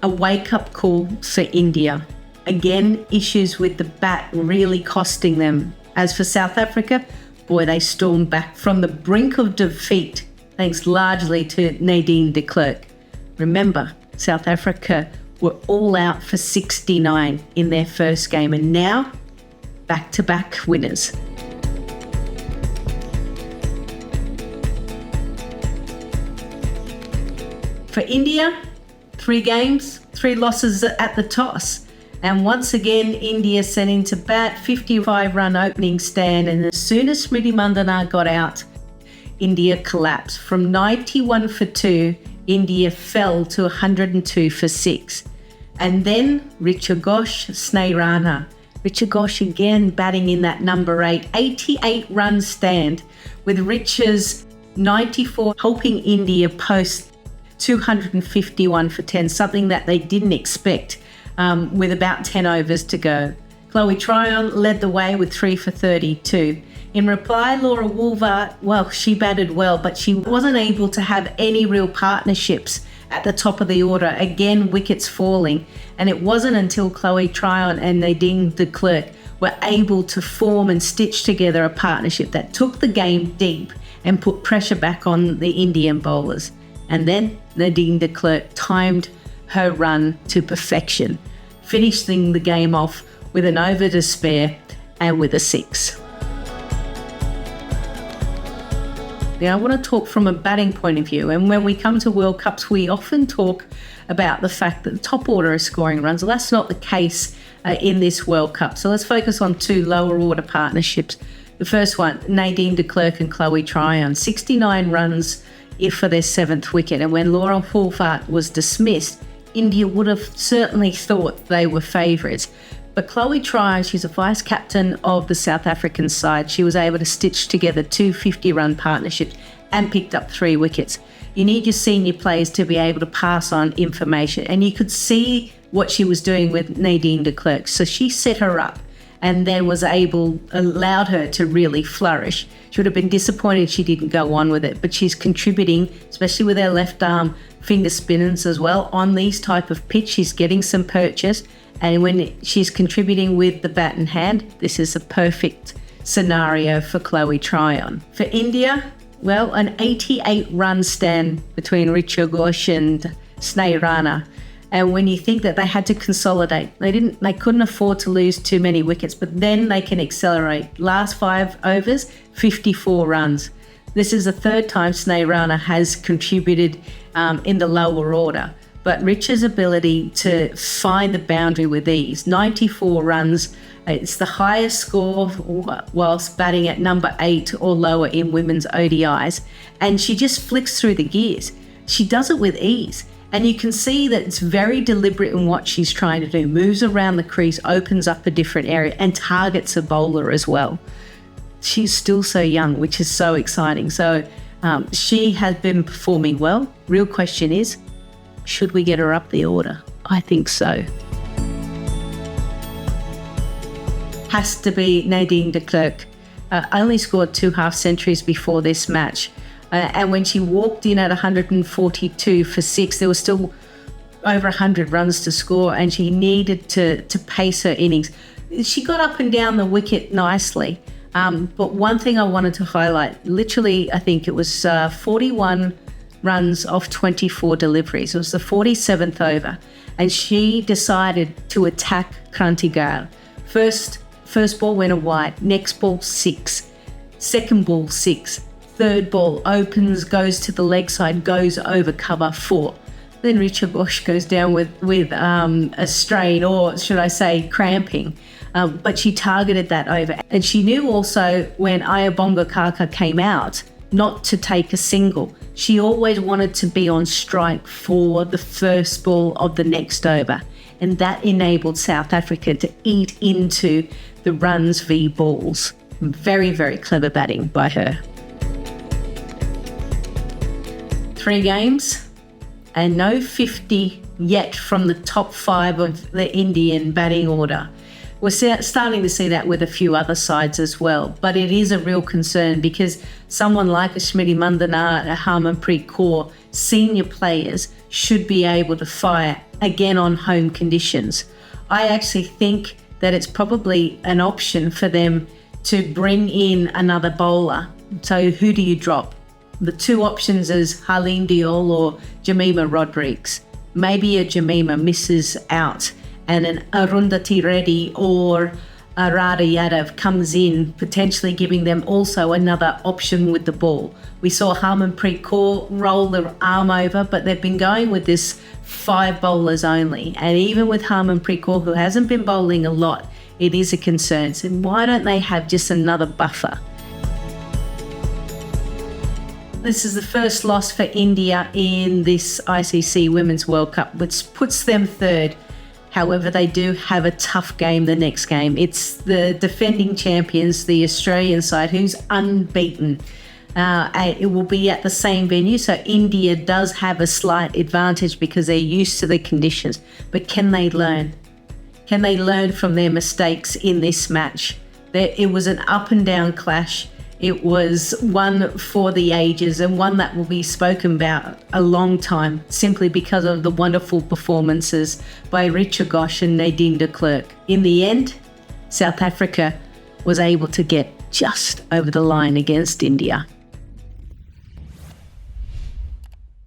a wake-up call for India. Again, issues with the bat really costing them. As for South Africa, boy, they stormed back from the brink of defeat, thanks largely to Nadine de Klerk. Remember, South Africa were all out for 69 in their first game, and now back-to-back winners. For India, 3 games, 3 losses at the toss. And once again, India sent into bat, 55-run opening stand, and as soon as Smriti Mandhana got out, India collapsed. From 91 for 2, India fell to 102 for 6. And then Richa Ghosh, Rana. Richa Ghosh again batting in that number 8, 88-run stand, with Richa's 94 helping India post 251 for 10, something that they didn't expect, with about 10 overs to go. Chloe Tryon led the way with 3 for 32. In reply, Laura Woolver, well, she batted well, but she wasn't able to have any real partnerships at the top of the order. Again, wickets falling. And it wasn't until Chloe Tryon and Nadine de Klerk were able to form and stitch together a partnership that took the game deep and put pressure back on the Indian bowlers. And then Nadine de Klerk timed her run to perfection, finishing the game off with an over to spare and with a 6. Now, I want to talk from a batting point of view, and when we come to World Cups, we often talk about the fact that the top order is scoring runs. Well, that's not the case in this World Cup. So let's focus on 2 lower order partnerships. The first one, Nadine de Klerk and Chloe Tryon, 69 runs for their 7th wicket. And when Laura Woolver was dismissed, India would have certainly thought they were favourites. But Chloe Tryon, she's a vice-captain of the South African side. She was able to stitch together 2 50-run partnerships and picked up 3 wickets. You need your senior players to be able to pass on information. And you could see what she was doing with Nadine de Klerk. So she set her up and then allowed her to really flourish. She would have been disappointed she didn't go on with it, but she's contributing, especially with her left arm finger spinners as well. On these type of pitch, she's getting some purchase, and when she's contributing with the bat in hand, this is a perfect scenario for Chloe Tryon. For India, well, an 88-run stand between Richa Ghosh and Rana. And when you think that they had to consolidate, they couldn't afford to lose too many wickets, but then they can accelerate. Last 5 overs, 54 runs. This is the 3rd time Rana has contributed in the lower order. But Richa's ability to find the boundary with ease, 94 runs, it's the highest score whilst batting at number 8 or lower in women's ODIs. And she just flicks through the gears. She does it with ease. And you can see that it's very deliberate in what she's trying to do. Moves around the crease, opens up a different area, and targets a bowler as well. She's still so young, which is so exciting. So she has been performing well. Real question is, should we get her up the order? I think so. Has to be Nadine de Klerk. Only scored 2 half-centuries before this match. And when she walked in at 142 for 6, there was still over 100 runs to score, and she needed to pace her innings. She got up and down the wicket nicely. But one thing I wanted to highlight, literally, I think it was 41 runs off 24 deliveries. It was the 47th over, and she decided to attack Krantigal. First ball went wide, next ball 6, second ball 6. Third ball opens, goes to the leg side, goes over cover 4. Then Richa Ghosh goes down with a strain, or should I say cramping. But she targeted that over. And she knew also when Ayabonga Kaka came out not to take a single. She always wanted to be on strike for the first ball of the next over. And that enabled South Africa to eat into the runs v balls. Very, very clever batting by her. 3 games and no 50 yet from the top 5 of the Indian batting order. We're starting to see that with a few other sides as well. But it is a real concern because someone like a Smriti Mandhana, a Harman Co, senior players should be able to fire again on home conditions. I actually think that it's probably an option for them to bring in another bowler. So who do you drop? The two options is Harleen Deol or Jemima Rodrigues. Maybe a Jemima misses out and an Arundhati Reddy or a Radha Yadav comes in, potentially giving them also another option with the ball. We saw Harman Co roll their arm over, but they've been going with this 5 bowlers only. And even with Harman Co, who hasn't been bowling a lot, it is a concern. So why don't they have just another buffer? This is the first loss for India in this ICC Women's World Cup, which puts them third. However, they do have a tough game the next game. It's the defending champions, the Australian side, who's unbeaten. It will be at the same venue, so India does have a slight advantage because they're used to the conditions. But can they learn? Can they learn from their mistakes in this match? It was an up and down clash. It was one for the ages and one that will be spoken about a long time simply because of the wonderful performances by Richa Ghosh and Nadine de Klerk. In the end, South Africa was able to get just over the line against India.